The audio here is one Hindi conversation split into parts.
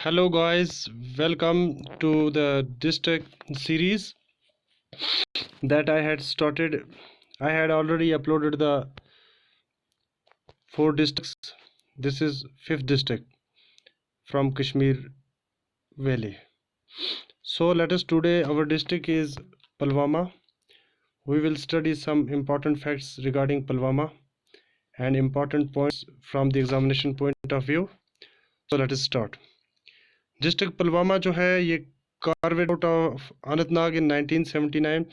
Hello guys, welcome to the district series that I had started. I had already uploaded the 4 districts. This is 5th district from Kashmir Valley. So let us today, our district is Pulwama. We will study some important facts regarding Pulwama and important points from the examination point of view. So let us start. District Pulwama जो है ये कार्वेड आउट ऑफ अनंतनाग इन 1979।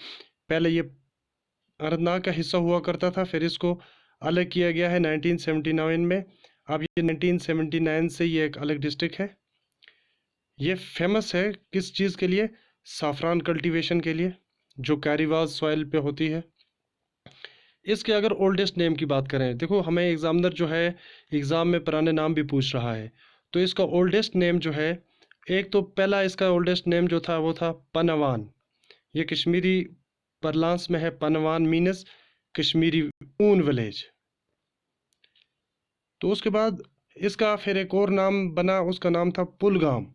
पहले ये अनंतनाग का हिस्सा हुआ करता था, फिर इसको अलग किया गया है 1979 में। अब ये 1979 से ये एक अलग डिस्ट्रिक्ट है। ये फेमस है किस चीज़ के लिए? साफरान कल्टीवेशन के लिए, जो कैरीवाज सॉइल पे होती है। इसके अगर ओल्डेस्ट नेम की बात करें, देखो हमें एग्जामिनर जो है एग्ज़ाम में पुराने नाम भी पूछ रहा है, तो इसका ओल्डेस्ट नेम जो है, एक तो पहला इसका ओल्डेस्ट नेम जो था वो था पनवान। ये कश्मीरी परलांस में है। पनवान मीनस कश्मीरी ऊन विलेज। तो उसके बाद इसका फिर एक और नाम बना, उसका नाम था पुलगाम।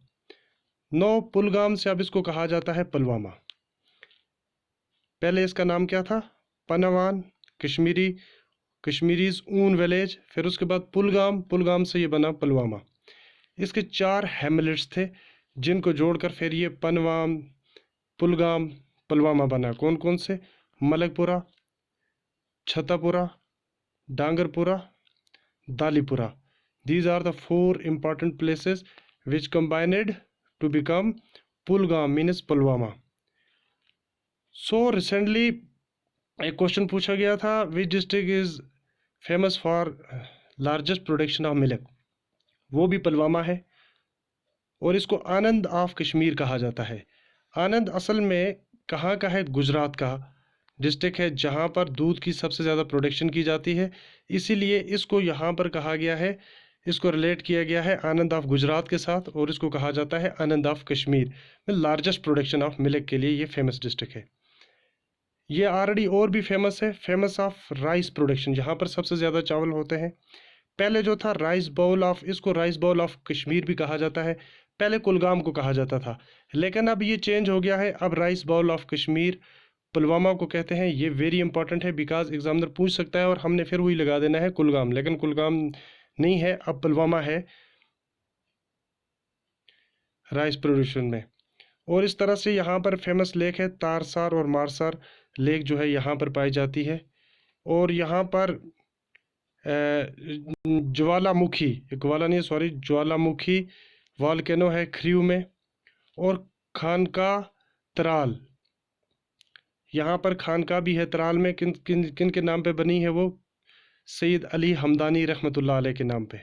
पुलगाम से अब इसको कहा जाता है पुलवामा। पहले इसका नाम क्या था? पनवान कश्मीरीज ऊन विलेज। फिर उसके बाद पुलगाम से ये बना पुलवामा। इसके 4 हैमलेट्स थे जिनको जोड़कर फिर ये पनवाम पुलगाम पुलवामा बना। कौन कौन से? Malakpura, छतपुरा, डांगरपुरा, Dalipura. These are the 4 important places which combined to become Pulgam means Pulwama. So recently एक क्वेश्चन पूछा गया था, which district is famous for largest production of milk? वो भी पुलवामा है और इसको आनंद ऑफ कश्मीर कहा जाता है। आनंद असल में कहाँ का है? गुजरात का डिस्ट्रिक्ट है, जहाँ पर दूध की सबसे ज़्यादा प्रोडक्शन की जाती है। इसीलिए इसको यहाँ पर कहा गया है, इसको रिलेट किया गया है आनंद ऑफ गुजरात के साथ, और इसको कहा जाता है आनंद ऑफ कश्मीर में लार्जेस्ट प्रोडक्शन ऑफ मिल्क के लिए ये फेमस डिस्ट्रिक्ट है। ये ऑलरेडी और भी फेमस है, फेमस ऑफ राइस प्रोडक्शन, जहाँ पर सबसे ज़्यादा चावल होते हैं। पहले जो था राइस बाउल ऑफ, इसको राइस बाउल ऑफ कश्मीर भी कहा जाता है। पहले कुलगाम को कहा जाता था, लेकिन अब ये चेंज हो गया है। अब rice bowl of Kashmir Pulwama को कहते हैं। ये वेरी इंपॉर्टेंट है, बिकॉज एग्जामिनर पूछ सकता है और हमने फिर वही लगा देना है कुलगाम, लेकिन कुलगाम नहीं है, अब पुलवामा है राइस प्रोडक्शन में। और इस तरह से यहाँ पर फेमस लेक है तारसार और मारसार लेक जो है यहाँ पर पाई जाती है। और यहाँ पर ज्वालामुखी, ज्वालामुखी वॉल्केनो है ख्रियू में। और खानका तराल, यहाँ पर खानका भी है तराल में। किन किन किन के नाम पे बनी है? वो सैयद अली हमदानी रहमतुल्लाह अलैह के नाम पे।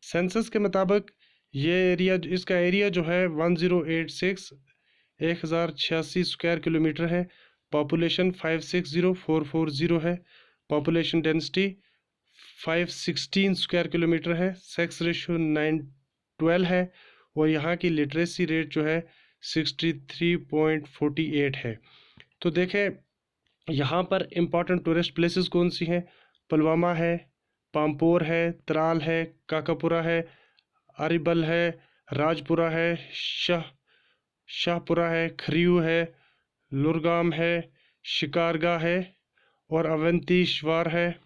सेंसस के मुताबिक ये एरिया, इसका एरिया जो है 1086 स्क्वायर किलोमीटर है। पॉपुलेशन 560440 है। पॉपुलेशन डेंसिटी 516 स्क्वायर किलोमीटर है। सेक्स रेशियो 9:12 है। और यहाँ की लिटरेसी रेट जो है 63.48 है। तो देखें यहाँ पर इम्पॉर्टेंट टूरिस्ट प्लेसेस कौन सी हैं? पुलवामा है, पामपोर है, त्राल है, काकापुरा है, अरिबल है, राजपुरा है, शाहपुरा है, खरियू है, लुरगाम है, शिकारगा है और अवंतीश्वर है।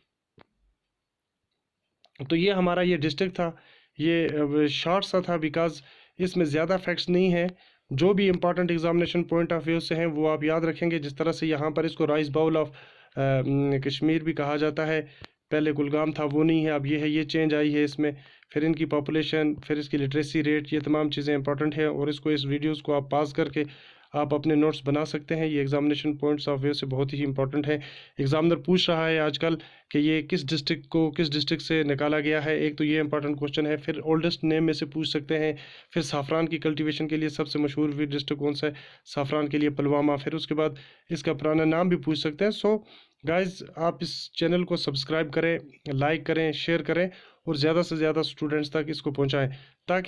तो ये हमारा ये डिस्ट्रिक्ट था। ये शॉर्ट सा था बिकॉज इसमें ज़्यादा फैक्ट्स नहीं है। जो भी important examination point of view से हैं वो आप याद रखेंगे। जिस तरह से यहाँ पर इसको राइस बाउल ऑफ कश्मीर भी कहा जाता है, पहले कुलगाम था वो नहीं है, अब ये है, ये चेंज आई है इसमें। फिर इनकी पॉपुलेशन, फिर इसकी लिटरेसी रेट, ये तमाम चीज़ें इंपॉर्टेंट है। और इसको, इस वीडियोज़ को आप पास करके आप अपने नोट्स बना सकते हैं। ये एग्जामिनेशन पॉइंट्स ऑफ व्यू से बहुत ही इंपॉर्टेंट है। एग्जामिनर पूछ रहा है आजकल कि ये किस डिस्ट्रिक्ट से निकाला गया है। एक तो ये इंपॉर्टेंट क्वेश्चन है। फिर ओल्डेस्ट नेम में से पूछ सकते हैं। फिर साफरान की कल्टीवेशन के लिए सबसे मशहूर डिस्ट्रिक्ट कौन सा है? साफरान के लिए पुलवामा। फिर उसके बाद इसका पुराना नाम भी पूछ सकते हैं। सो गाइज, आप इस चैनल को सब्सक्राइब करें, लाइक करें, शेयर करें और ज़्यादा से ज़्यादा स्टूडेंट्स तक इसको पहुँचाएँ ताकि